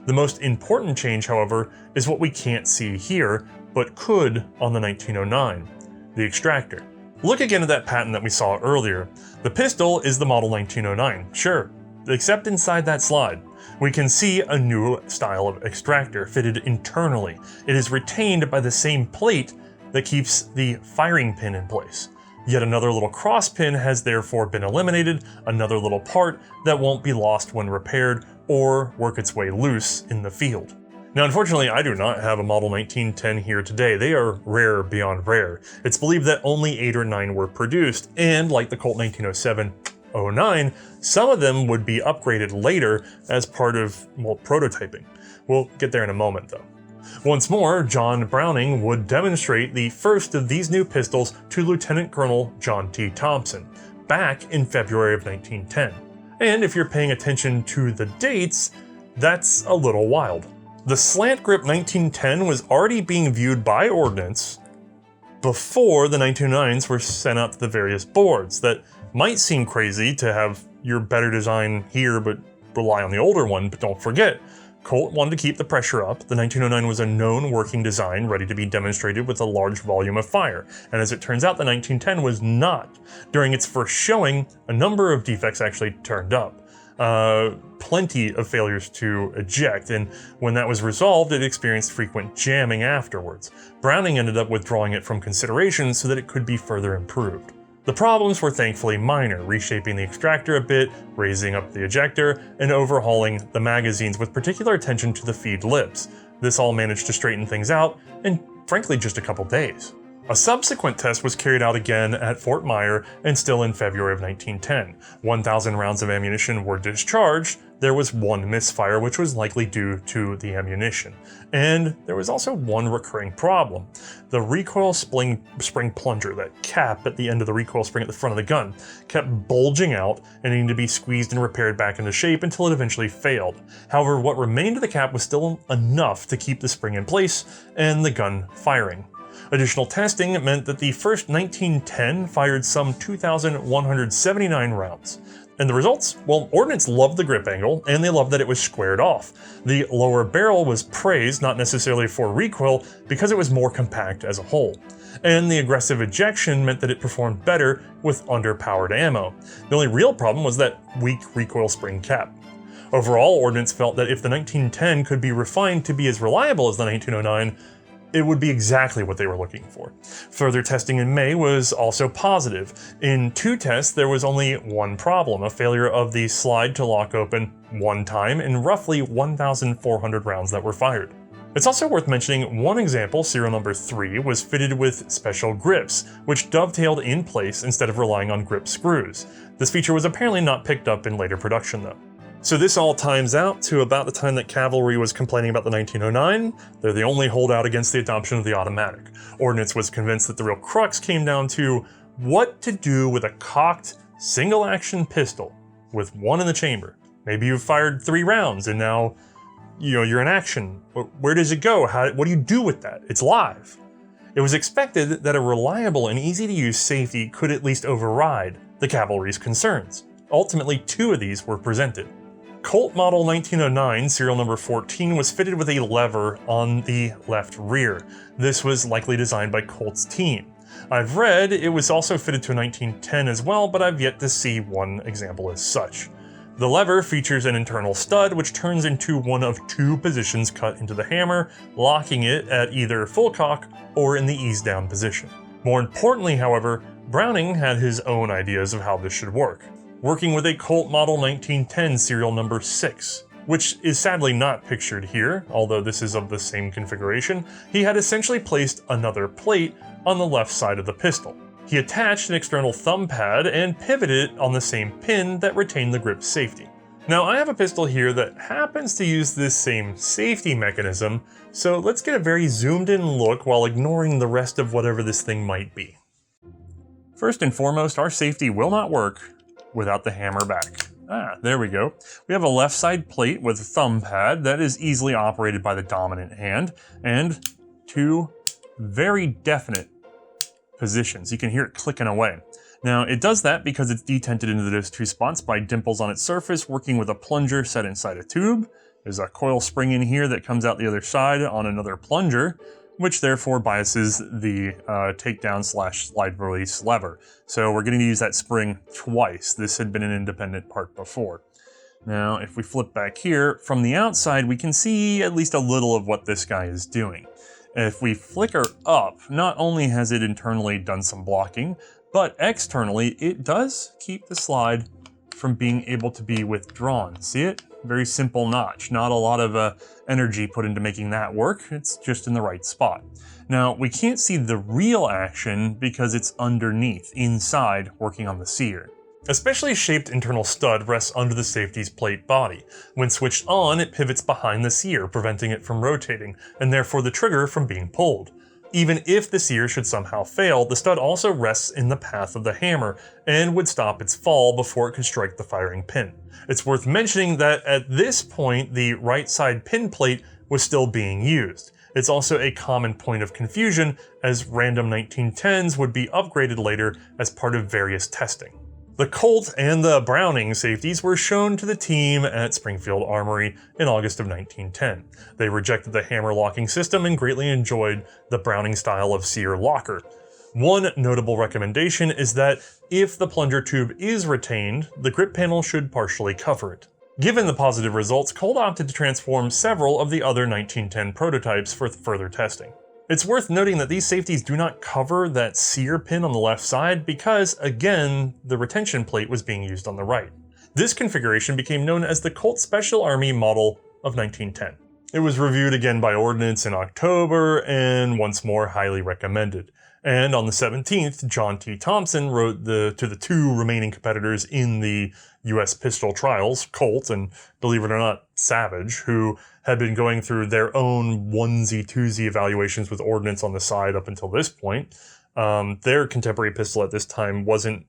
S1: The most important change, however, is what we can't see here, but could on the 1909, the extractor. Look again at that patent that we saw earlier. The pistol is the Model 1909, sure, except inside that slide. We can see a new style of extractor fitted internally. It is retained by the same plate that keeps the firing pin in place. Yet another little cross pin has therefore been eliminated, another little part that won't be lost when repaired or work its way loose in the field. Now, unfortunately, I do not have a Model 1910 here today. They are rare beyond rare. It's believed that only 8 or 9 were produced, and like the Colt 1907-09, some of them would be upgraded later as part of, well, prototyping. We'll get there in a moment though. Once more, John Browning would demonstrate the first of these new pistols to Lieutenant Colonel John T. Thompson, back in February of 1910. And if you're paying attention to the dates, that's a little wild. The slant grip 1910 was already being viewed by Ordnance before the 1909s were sent out to the various boards. That might seem crazy to have your better design here but rely on the older one, but don't forget, Colt wanted to keep the pressure up. The 1909 was a known working design ready to be demonstrated with a large volume of fire, and as it turns out, the 1910 was not. During its first showing, a number of defects actually turned up. Plenty of failures to eject, and when that was resolved, it experienced frequent jamming afterwards. Browning ended up withdrawing it from consideration so that it could be further improved. The problems were thankfully minor, reshaping the extractor a bit, raising up the ejector, and overhauling the magazines with particular attention to the feed lips. This all managed to straighten things out in, frankly, just a couple days. A subsequent test was carried out again at Fort Myer and still in February of 1910. 1,000 rounds of ammunition were discharged. There was 1 misfire, which was likely due to the ammunition. And there was also one recurring problem. The recoil spring plunger, that cap at the end of the recoil spring at the front of the gun, kept bulging out and needed to be squeezed and repaired back into shape until it eventually failed. However, what remained of the cap was still enough to keep the spring in place and the gun firing. Additional testing meant that the first 1910 fired some 2,179 rounds. And the results? Well, Ordnance loved the grip angle, and they loved that it was squared off. The lower barrel was praised not necessarily for recoil, because it was more compact as a whole. And the aggressive ejection meant that it performed better with underpowered ammo. The only real problem was that weak recoil spring cap. Overall, Ordnance felt that if the 1910 could be refined to be as reliable as the 1909, it would be exactly what they were looking for. Further testing in May was also positive. In 2 tests, there was only one problem, a failure of the slide to lock open one time in roughly 1,400 rounds that were fired. It's also worth mentioning one example, serial number 3, was fitted with special grips, which dovetailed in place instead of relying on grip screws. This feature was apparently not picked up in later production though. So this all times out to about the time that cavalry was complaining about the 1909. They're the only holdout against the adoption of the automatic. Ordnance was convinced that the real crux came down to what to do with a cocked single-action pistol with one in the chamber. Maybe you've fired 3 rounds and now you're in action. Where does it go? What do you do with that? It's live. It was expected that a reliable and easy-to-use safety could at least override the cavalry's concerns. Ultimately, 2 of these were presented. Colt model 1909, serial number 14, was fitted with a lever on the left rear. This was likely designed by Colt's team. I've read it was also fitted to a 1910 as well, but I've yet to see one example as such. The lever features an internal stud which turns into one of 2 positions cut into the hammer, locking it at either full cock or in the ease down position. More importantly, however, Browning had his own ideas of how this should work, working with a Colt model 1910 serial number 6, which is sadly not pictured here, although this is of the same configuration. He had essentially placed another plate on the left side of the pistol. He attached an external thumb pad and pivoted it on the same pin that retained the grip safety. Now I have a pistol here that happens to use this same safety mechanism, so let's get a very zoomed in look while ignoring the rest of whatever this thing might be. First and foremost, our safety will not work without the hammer back. There we go. We have a left side plate with a thumb pad that is easily operated by the dominant hand, and 2 very definite positions. You can hear it clicking away. Now it does that because it's detented into those 2 spots by dimples on its surface, working with a plunger set inside a tube. There's a coil spring in here that comes out the other side on another plunger, which therefore biases the takedown/slide release lever. So we're going to use that spring twice. This had been an independent part before. Now, if we flip back here, from the outside, we can see at least a little of what this guy is doing. If we flicker up, not only has it internally done some blocking, but externally, it does keep the slide from being able to be withdrawn. See it? Very simple notch. Not a lot of energy put into making that work. It's just in the right spot. Now, we can't see the real action because it's underneath, inside, working on the sear. A specially shaped internal stud rests under the safety's plate body. When switched on, it pivots behind the sear, preventing it from rotating, and therefore the trigger from being pulled. Even if the sear should somehow fail, the stud also rests in the path of the hammer and would stop its fall before it could strike the firing pin. It's worth mentioning that at this point, the right side pin plate was still being used. It's also a common point of confusion, as random 1910s would be upgraded later as part of various testing. The Colt and the Browning safeties were shown to the team at Springfield Armory in August of 1910. They rejected the hammer locking system and greatly enjoyed the Browning style of sear locker. One notable recommendation is that if the plunger tube is retained, the grip panel should partially cover it. Given the positive results, Colt opted to transform several of the other 1910 prototypes for further testing. It's worth noting that these safeties do not cover that sear pin on the left side because, again, the retention plate was being used on the right. This configuration became known as the Colt Special Army model of 1910. It was reviewed again by Ordnance in October and once more highly recommended. And on the 17th, John T. Thompson wrote to the 2 remaining competitors in the US pistol trials, Colt and, believe it or not, Savage, who had been going through their own onesie-twosie evaluations with Ordnance on the side up until this point. Their contemporary pistol at this time wasn't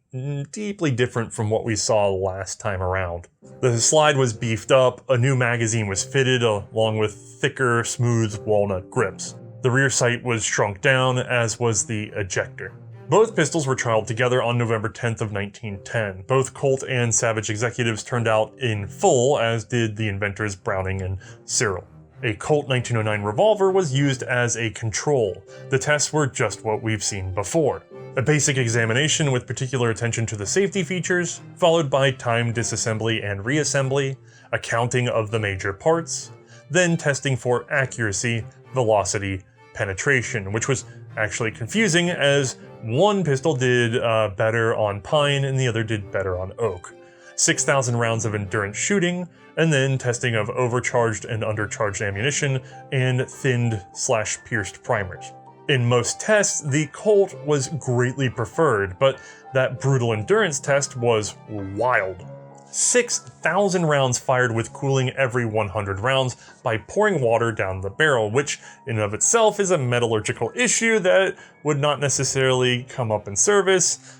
S1: deeply different from what we saw last time around. The slide was beefed up, a new magazine was fitted along with thicker, smooth walnut grips. The rear sight was shrunk down, as was the ejector. Both pistols were trialed together on November 10th of 1910. Both Colt and Savage executives turned out in full, as did the inventors Browning and Cyril. A Colt 1909 revolver was used as a control. The tests were just what we've seen before. A basic examination with particular attention to the safety features, followed by timed disassembly and reassembly, a counting of the major parts, then testing for accuracy, velocity, penetration, which was actually confusing as one pistol did better on pine and the other did better on oak. 6,000 rounds of endurance shooting, and then testing of overcharged and undercharged ammunition and thinned/pierced primers. In most tests, the Colt was greatly preferred, but that brutal endurance test was wild. 6,000 rounds fired with cooling every 100 rounds by pouring water down the barrel, which in and of itself is a metallurgical issue that would not necessarily come up in service.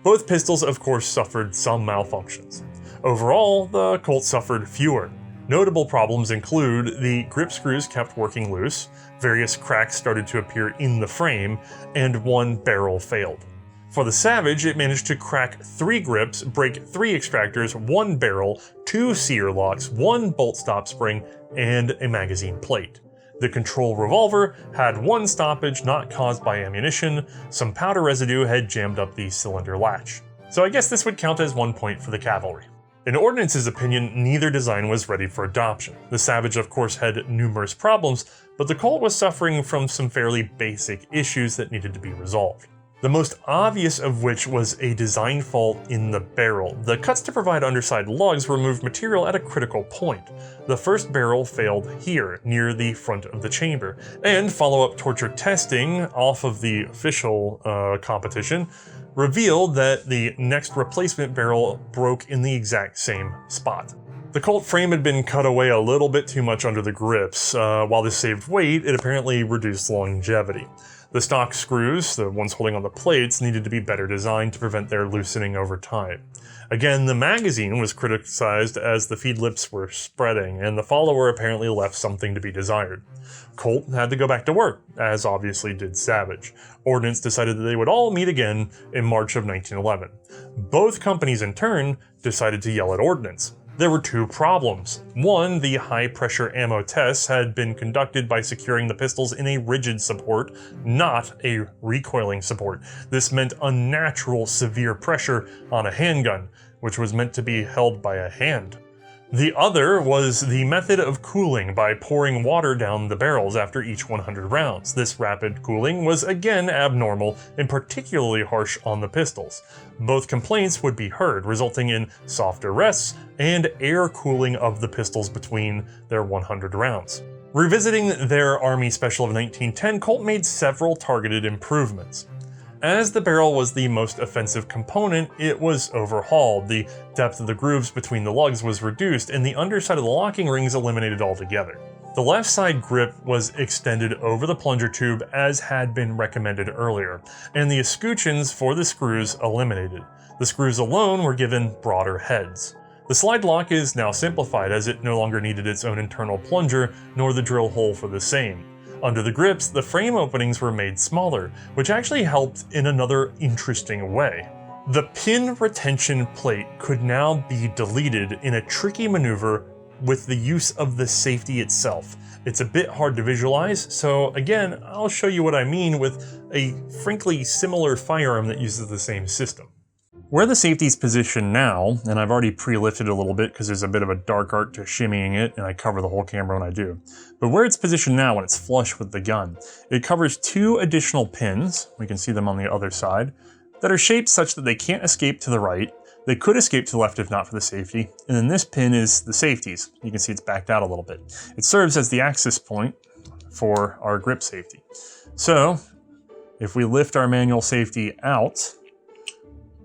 S1: Both pistols, of course, suffered some malfunctions. Overall, the Colt suffered fewer. Notable problems include the grip screws kept working loose, various cracks started to appear in the frame, and one barrel failed. For the Savage, it managed to crack 3 grips, break 3 extractors, 1 barrel, 2 sear locks, 1 bolt stop spring, and a magazine plate. The Control revolver had 1 stoppage not caused by ammunition. Some powder residue had jammed up the cylinder latch. So I guess this would count as 1 point for the cavalry. In Ordnance's opinion, neither design was ready for adoption. The Savage, of course, had numerous problems, but the Colt was suffering from some fairly basic issues that needed to be resolved. The most obvious of which was a design fault in the barrel. The cuts to provide underside lugs removed material at a critical point. The first barrel failed here, near the front of the chamber, and follow-up torture testing off of the official competition revealed that the next replacement barrel broke in the exact same spot. The Colt frame had been cut away a little bit too much under the grips. While this saved weight, it apparently reduced longevity. The stock screws, the ones holding on the plates, needed to be better designed to prevent their loosening over time. Again, the magazine was criticized as the feed lips were spreading, and the follower apparently left something to be desired. Colt had to go back to work, as obviously did Savage. Ordnance decided that they would all meet again in March of 1911. Both companies in turn decided to yell at Ordnance. There were 2 problems. One, the high-pressure ammo tests had been conducted by securing the pistols in a rigid support, not a recoiling support. This meant unnatural, severe pressure on a handgun, which was meant to be held by a hand. The other was the method of cooling by pouring water down the barrels after each 100 rounds. This rapid cooling was again abnormal and particularly harsh on the pistols. Both complaints would be heard, resulting in softer rests and air cooling of the pistols between their 100 rounds. Revisiting their Army Special of 1910, Colt made several targeted improvements. As the barrel was the most offensive component, it was overhauled. The depth of the grooves between the lugs was reduced, and the underside of the locking rings eliminated altogether. The left side grip was extended over the plunger tube as had been recommended earlier, and the escutcheons for the screws eliminated. The screws alone were given broader heads. The slide lock is now simplified as it no longer needed its own internal plunger, nor the drill hole for the same. Under the grips, the frame openings were made smaller, which actually helped in another interesting way. The pin retention plate could now be deleted in a tricky maneuver with the use of the safety itself. It's a bit hard to visualize, so again, I'll show you what I mean with a frankly similar firearm that uses the same system. Where the safety's positioned now, and I've already pre-lifted a little bit because there's a bit of a dark art to shimmying it, and I cover the whole camera when I do. But where it's positioned now when it's flush with the gun, it covers 2 additional pins, we can see them on the other side, that are shaped such that they can't escape to the right. They could escape to the left if not for the safety, and then this pin is the safeties. You can see it's backed out a little bit. It serves as the access point for our grip safety. So, if we lift our manual safety out,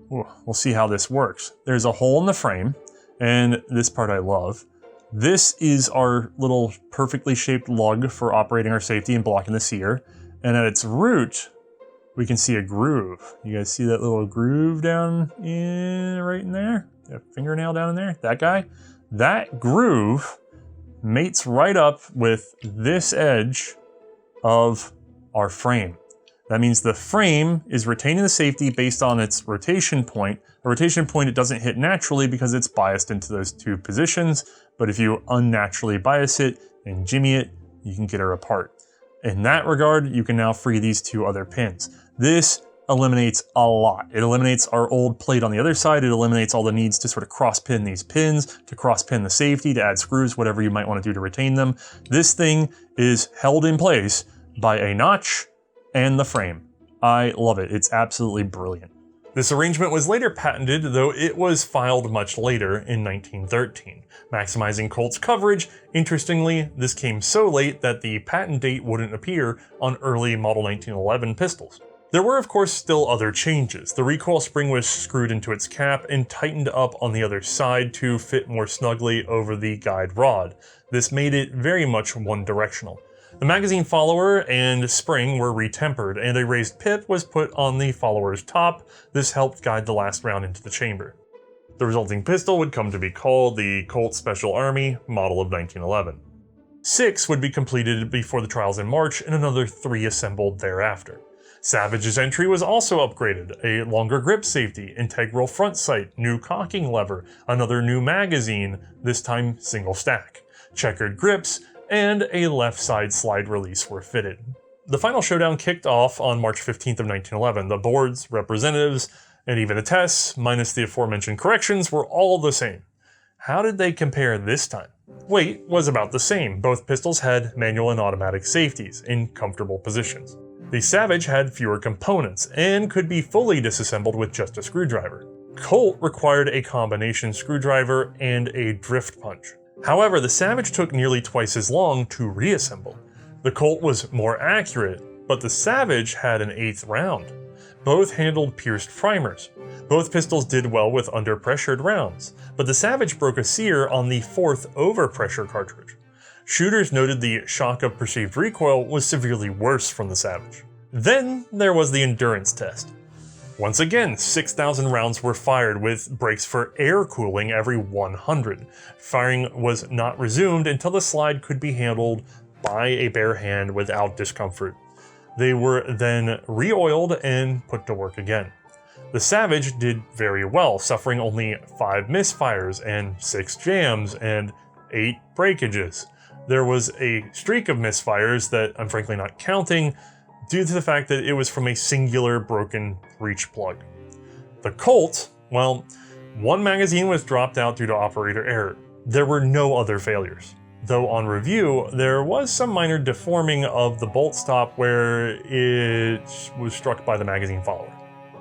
S1: we'll see how this works. There's a hole in the frame, and this part I love. This is our little perfectly shaped lug for operating our safety and blocking the sear. And at its root, we can see a groove. You guys see that little groove down right in there? That fingernail down in there? That guy? That groove mates right up with this edge of our frame. That means the frame is retaining the safety based on its rotation point. A rotation point it doesn't hit naturally because it's biased into those two positions, but if you unnaturally bias it and jimmy it, you can get her apart. In that regard, you can now free these two other pins. This eliminates a lot. It eliminates our old plate on the other side. It eliminates all the needs to sort of cross pin these pins, to cross pin the safety, to add screws, whatever you might want to do to retain them. This thing is held in place by a notch and the frame. I love it. It's absolutely brilliant. This arrangement was later patented, though it was filed much later in 1913. Maximizing Colt's coverage, interestingly, this came so late that the patent date wouldn't appear on early model 1911 pistols. There were of course still other changes. The recoil spring was screwed into its cap and tightened up on the other side to fit more snugly over the guide rod. This made it very much one-directional. The magazine follower and spring were retempered, and a raised pip was put on the follower's top. This helped guide the last round into the chamber. The resulting pistol would come to be called the Colt Special Army model of 1911. 6 would be completed before the trials in March, and another 3 assembled thereafter. Savage's entry was also upgraded, a longer grip safety, integral front sight, new cocking lever, another new magazine, this time single stack, checkered grips, and a left side slide release were fitted. The final showdown kicked off on March 15th of 1911. The boards, representatives, and even the tests, minus the aforementioned corrections, were all the same. How did they compare this time? Weight was about the same. Both pistols had manual and automatic safeties in comfortable positions. The Savage had fewer components and could be fully disassembled with just a screwdriver. Colt required a combination screwdriver and a drift punch. However, the Savage took nearly twice as long to reassemble. The Colt was more accurate, but the Savage had an 8th round. Both handled pierced primers. Both pistols did well with under-pressured rounds, but the Savage broke a sear on the 4th overpressure cartridge. Shooters noted the shock of perceived recoil was severely worse from the Savage. Then there was the endurance test. Once again, 6,000 rounds were fired with breaks for air cooling every 100. Firing was not resumed until the slide could be handled by a bare hand without discomfort. They were then re-oiled and put to work again. The Savage did very well, suffering only 5 misfires and 6 jams and 8 breakages. There was a streak of misfires that I'm frankly not counting, due to the fact that it was from a singular broken breech plug. The Colt, well, 1 magazine was dropped out due to operator error. There were no other failures. Though on review, there was some minor deforming of the bolt stop where it was struck by the magazine follower.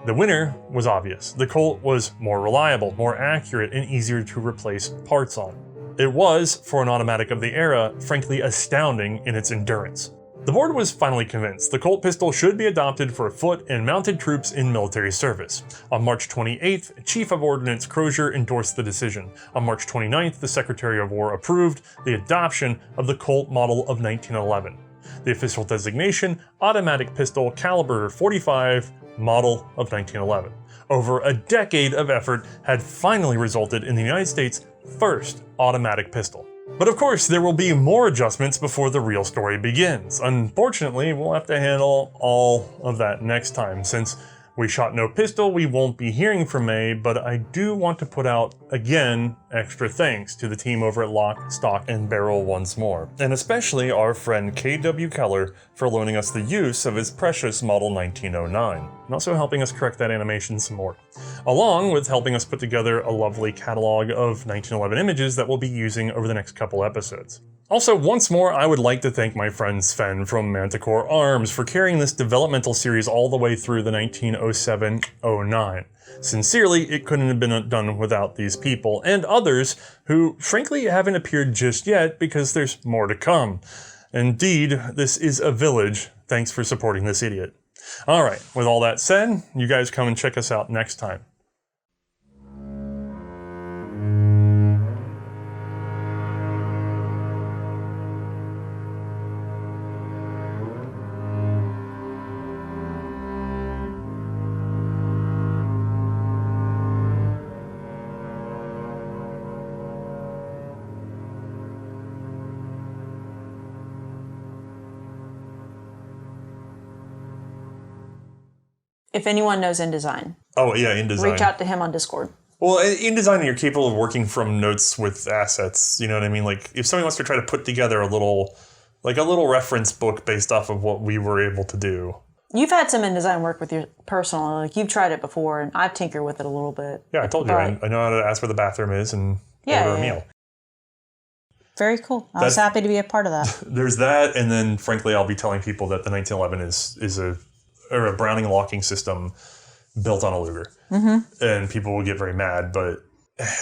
S1: The winner was obvious. The Colt was more reliable, more accurate, and easier to replace parts on. It was, for an automatic of the era, frankly astounding in its endurance. The board was finally convinced the Colt pistol should be adopted for foot and mounted troops in military service. On March 28th, Chief of Ordnance Crozier endorsed the decision. On March 29th, the Secretary of War approved the adoption of the Colt model of 1911. The official designation, automatic pistol caliber .45, model of 1911. Over a decade of effort had finally resulted in the United States' first automatic pistol. But of course, there will be more adjustments before the real story begins. Unfortunately, we'll have to handle all of that next time. Since we shot no pistol, we won't be hearing from May, but I do want to put out, again, extra thanks to the team over at Lock, Stock, and Barrel once more. And especially our friend K.W. Keller for loaning us the use of his precious Model 1909, and also helping us correct that animation some more, along with helping us put together a lovely catalog of 1911 images that we'll be using over the next couple episodes. Also, once more, I would like to thank my friend Sven from Manticore Arms for carrying this developmental series all the way through the 1907-09. Sincerely, it couldn't have been done without these people, and others who frankly haven't appeared just yet because there's more to come. Indeed, this is a village. Thanks for supporting this idiot. Alright, with all that said, you guys come and check us out next time.
S2: If anyone knows InDesign,
S1: Oh, yeah, InDesign.
S2: reach out to him on Discord.
S1: Well, in InDesign, you're capable of working from notes with assets. You know what I mean? Like, if somebody wants to try to put together a little reference book based off of what we were able to do.
S2: You've had some InDesign work with your personal, like you've tried it before, and I've tinkered with it a little bit.
S1: Yeah, I told you. I know how to ask where the bathroom is and order a meal.
S2: Very cool. I was happy to be a part of that.
S1: There's that, and then, frankly, I'll be telling people that the 1911 is a Browning locking system built on a Luger. Mm-hmm. And people will get very mad, but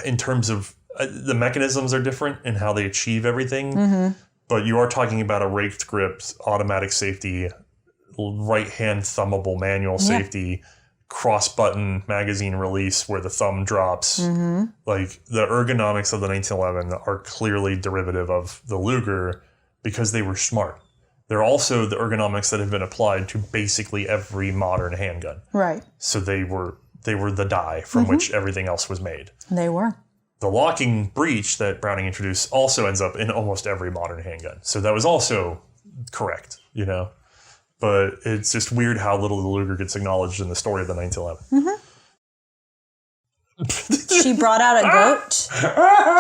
S1: in terms of the mechanisms are different in how they achieve everything. Mm-hmm. But you are talking about a raked grip, automatic safety, right-hand thumbable manual safety, cross-button magazine release where the thumb drops. Mm-hmm. Like, the ergonomics of the 1911 are clearly derivative of the Luger because they were smart. They're also the ergonomics that have been applied to basically every modern handgun.
S2: Right.
S1: So they were the die from which everything else was made.
S2: They were.
S1: The locking breech that Browning introduced also ends up in almost every modern handgun. So that was also correct, you know? But it's just weird how little the Luger gets acknowledged in the story of the 1911.
S2: Mm-hmm. She brought out a goat.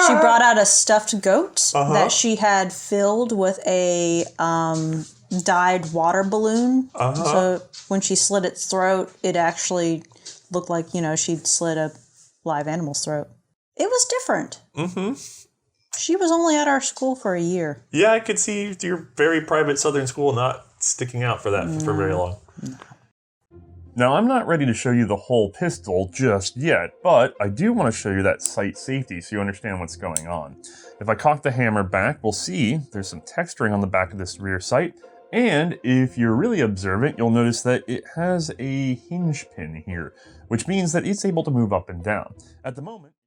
S2: She brought out a stuffed goat that she had filled with a dyed water balloon. So when she slit its throat, it actually looked like, you know, she'd slit a live animal's throat. It was different. Mm-hmm. She was only at our school for a year.
S1: Yeah, I could see your very private Southern school not sticking out for that for very long. No. Now, I'm not ready to show you the whole pistol just yet, but I do want to show you that sight safety so you understand what's going on. If I cock the hammer back, we'll see there's some texturing on the back of this rear sight, and if you're really observant, you'll notice that it has a hinge pin here, which means that it's able to move up and down. At the moment,